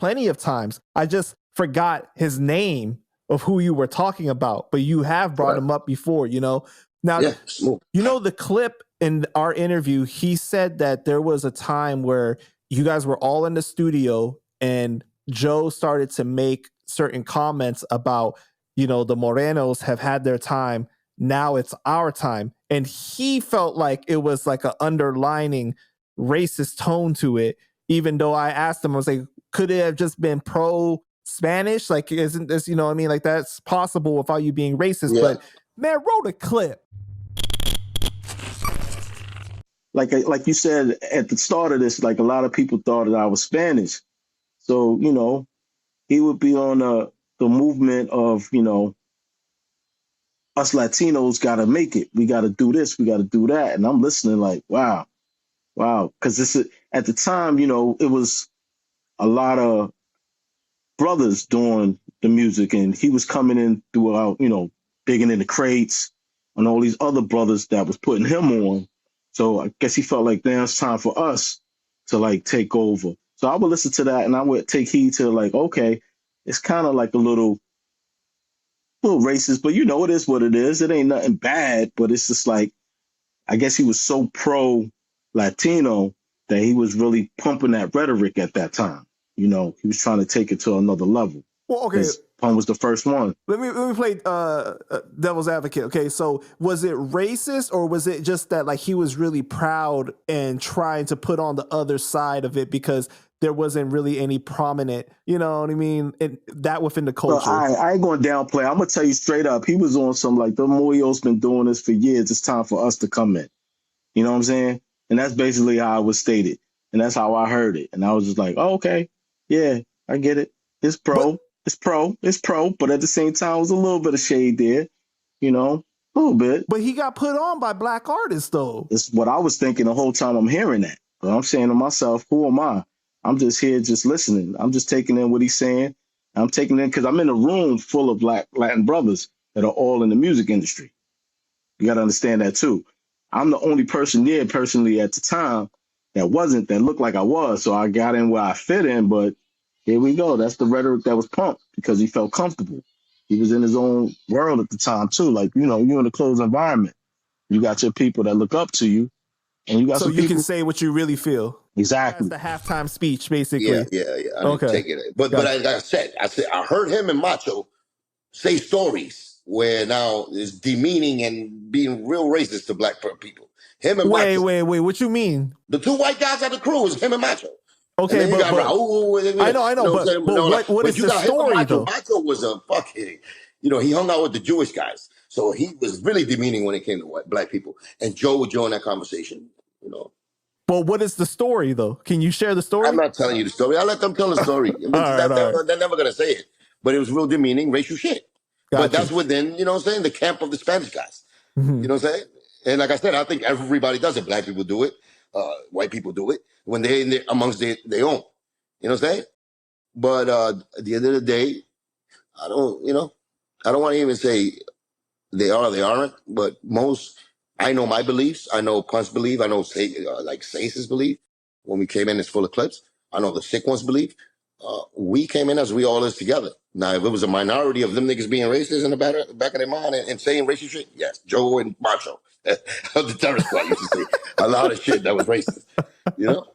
plenty of times. I just forgot his name of who you were talking about, but you have brought him up before, you know. Now, yeah, smooth. You know, the clip in our interview, he said that there was a time where you guys were all in the studio and Joe started to make certain comments about, you know, the Morenos have had their time. Now it's our time. And he felt like it was like an underlining racist tone to it, even though I asked him, I was like, could it have just been pro Spanish? Like, isn't this, you know what I mean? Like, that's possible without you being racist. Yeah. But man, wrote a clip. Like you said at the start of this, like a lot of people thought that I was Spanish. So, you know, he would be on the movement of, you know, us Latinos got to make it. We got to do this. We got to do that. And I'm listening like, wow. Because this is, at the time, you know, it was a lot of brothers doing the music, and he was coming in throughout, you know, digging in the crates and all these other brothers that was putting him on. So I guess he felt like, damn, it's time for us to like take over. So I would listen to that and I would take heed to like, okay, it's kind of like a little racist, but you know, it is what it is. It ain't nothing bad, but it's just like, I guess he was so pro Latino that he was really pumping that rhetoric at that time. You know, he was trying to take it to another level. Well, okay. Pun was the first one. Let me play devil's advocate. Okay, so was it racist or was it just that like he was really proud and trying to put on the other side of it because there wasn't really any prominent, you know what I mean, that within the culture? Well, I ain't going to downplay. I'm going to tell you straight up. He was on some like, the Moyo's been doing this for years. It's time for us to come in. You know what I'm saying? And that's basically how it was stated. And that's how I heard it. And I was just like, oh, okay, yeah, I get it. It's pro. It's pro, but at the same time, it was a little bit of shade there, you know, a little bit. But he got put on by black artists, though. It's what I was thinking the whole time I'm hearing that. But I'm saying to myself, who am I? I'm just here just listening. I'm just taking in what he's saying. I'm taking in because I'm in a room full of black Latin brothers that are all in the music industry. You got to understand that, too. I'm the only person there personally at the time that looked like I was. So I got in where I fit in, but here we go. That's the rhetoric that was pumped because he felt comfortable. He was in his own world at the time, too. Like, you know, you're in a closed environment. You got your people that look up to you. And you got so some you people... can say what you really feel. Exactly. That's the halftime speech, basically. Yeah. I mean, take it. But like I said, I heard him and Macho say stories where now is demeaning and being real racist to black people. Him and Macho. Wait. What you mean? The two white guys on the crew is him and Macho. Okay, but I know, but what is the story, though? Macho was a fucking, you know, he hung out with the Jewish guys. So he was really demeaning when it came to black people. And Joe would join that conversation, you know. But what is the story, though? Can you share the story? I'm not telling you the story. I'll let them tell the story. I mean, they're never going to say it. But it was real demeaning, racial shit. But that's within, you know what I'm saying, the camp of the Spanish guys. Mm-hmm. You know what I'm saying? And like I said, I think everybody does it. Black people do it. White people do it when they're amongst their own. You know what I'm saying? But at the end of the day, I don't want to even say they are, they aren't. But I know my beliefs. I know Punch believe. I know like Sace's belief. When we came in, it's full of clips. I know the sick ones believe. We came in as we all is together. Now, if it was a minority of them niggas being racist in the back of their mind and saying racist shit, yes, Joe and Macho. The terrorist squad used to say a lot of shit that was racist, you know?